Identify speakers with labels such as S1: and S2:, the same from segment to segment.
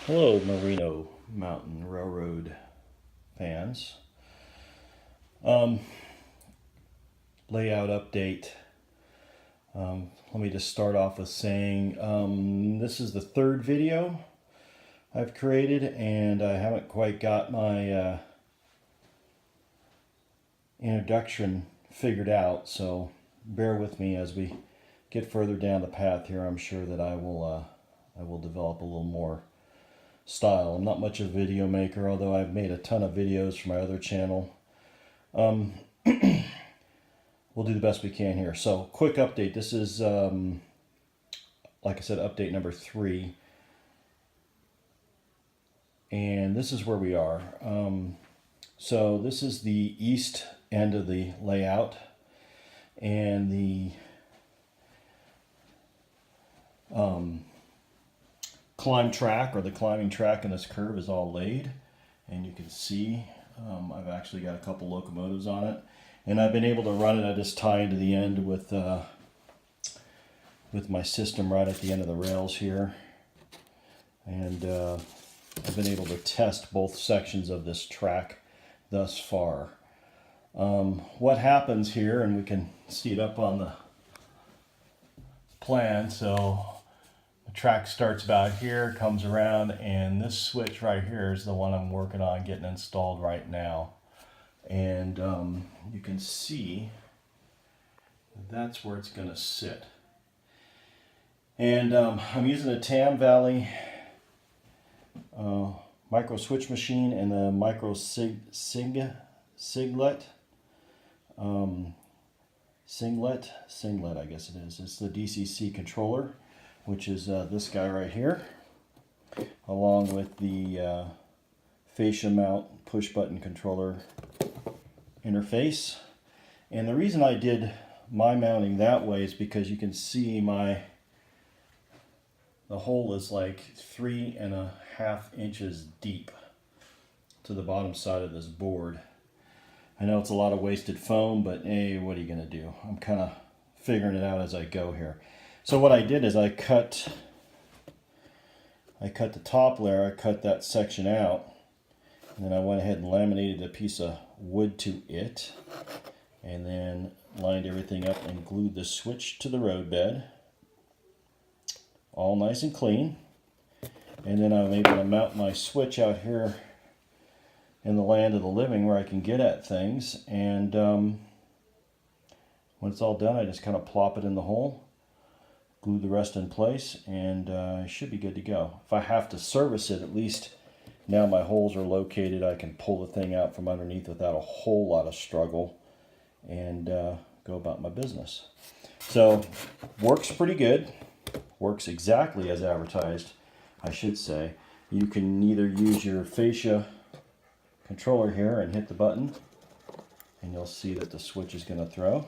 S1: Hello, Moreno Mountain Railroad fans. Um, Layout update. Let me just start off with saying this is the third video I've created, and I haven't quite got my introduction figured out, so bear with me as we get further down the path here. I'm sure that I will develop a little more style. I'm not much of a video maker, although I've made a ton of videos for my other channel. We'll do the best we can here. So, quick update. This is, like I said, update number 3. And this is where we are. So this is the east end of the layout. And the climb track, or the climbing track in this curve, is all laid. And you can see I've actually got a couple locomotives on it. And I've been able to run it. I just tie into the end with my system right at the end of the rails here. And I've been able to test both sections of this track thus far. What happens here, and we can see it up on the plan. So the track starts about here, comes around, and this switch right here is the one I'm working on getting installed right now. And you can see that's where it's going to sit. And I'm using a Tam Valley micro switch machine and the micro singlet, I guess it is. It's the DCC controller, which is this guy right here, along with the fascia mount push button controller interface. And the reason I did my mounting that way is because you can see the hole is like 3.5 inches deep to the bottom side of this board. I know it's a lot of wasted foam, but hey, what are you gonna do? I'm kind of figuring it out as I go here. So what I did is I cut the top layer, I cut that section out, and then I went ahead and laminated a piece of wood to it, and then lined everything up and glued the switch to the roadbed, all nice and clean. And then I'm able to mount my switch out here in the land of the living where I can get at things. And when it's all done, I just kind of plop it in the hole, glue the rest in place, and I should be good to go. If I have to service it, at least now my holes are located, I can pull the thing out from underneath without a whole lot of struggle and go about my business. So, works pretty good. Works exactly as advertised, I should say. You can either use your fascia controller here and hit the button, and you'll see that the switch is going to throw.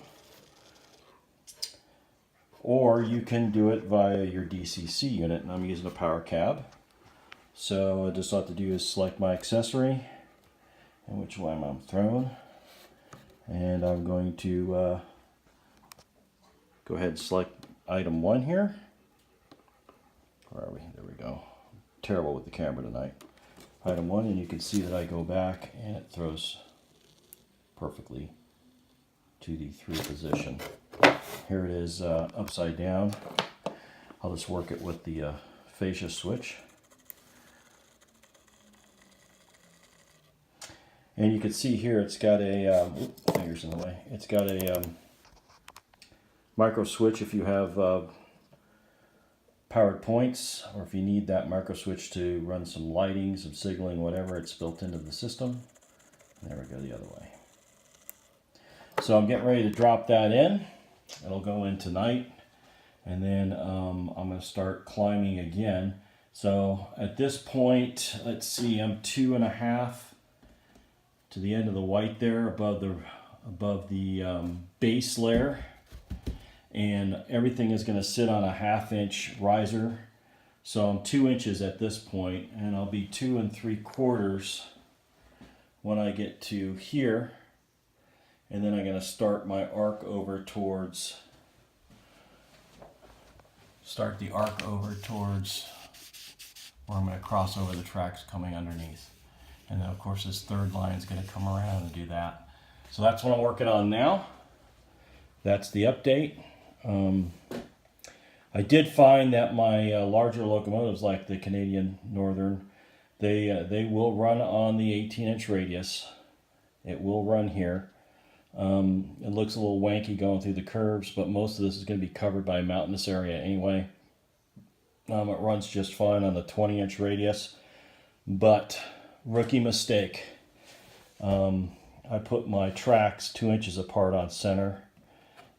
S1: Or you can do it via your DCC unit, and I'm using a power cab. So just all I have to do is select my accessory and which one I'm throwing. And I'm going to go ahead and select item 1 here. Where are we? There we go. Terrible with the camera tonight. Item 1, and you can see that I go back and it throws perfectly to the 3 position. Here it is upside down. I'll just work it with the fascia switch. And you can see here it's got a, fingers in the way, it's got a micro switch if you have powered points, or if you need that micro switch to run some lighting, some signaling, whatever, it's built into the system. And there we go the other way. So I'm getting ready to drop that in. It'll go in tonight. And then I'm going to start climbing again. So at this point, let's see, I'm 2.5 to the end of the white there, above the base layer. And everything is going to sit on a 1/2 inch riser. So I'm 2 inches at this point, and I'll be 2 3/4 when I get to here. And then I'm going to start my arc over towards, where I'm going to cross over the tracks coming underneath. And then of course this third line is going to come around and do that. So that's what I'm working on now. That's the update. I did find that my larger locomotives, like the Canadian Northern, they will run on the 18-inch radius. It will run here. It looks a little wanky going through the curves, but most of this is going to be covered by a mountainous area anyway. It runs just fine on the 20-inch radius, but rookie mistake. I put my tracks 2 inches apart on center,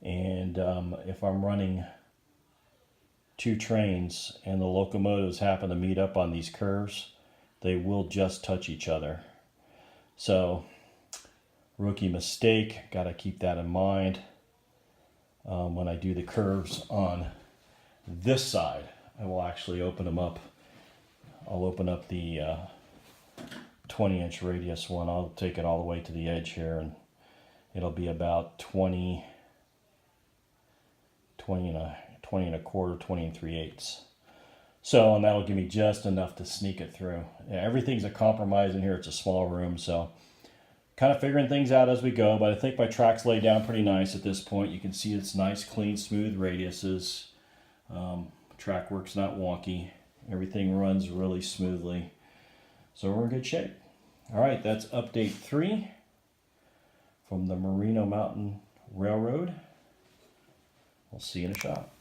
S1: and if I'm running two trains and the locomotives happen to meet up on these curves, they will just touch each other. So, rookie mistake, got to keep that in mind when I do the curves on this side. I will actually open them up. I'll open up the 20-inch radius one. I'll take it all the way to the edge here, and it'll be about 20 and a quarter, 20 and 3/8. So, and that'll give me just enough to sneak it through. Yeah, everything's a compromise in here. It's a small room, so kind of figuring things out as we go, but I think my track's laid down pretty nice at this point. You can see it's nice, clean, smooth radiuses. Track work's not wonky. Everything runs really smoothly. So we're in good shape. All right, that's update 3 from the Moreno Mountain Railroad. We'll see you in a shop.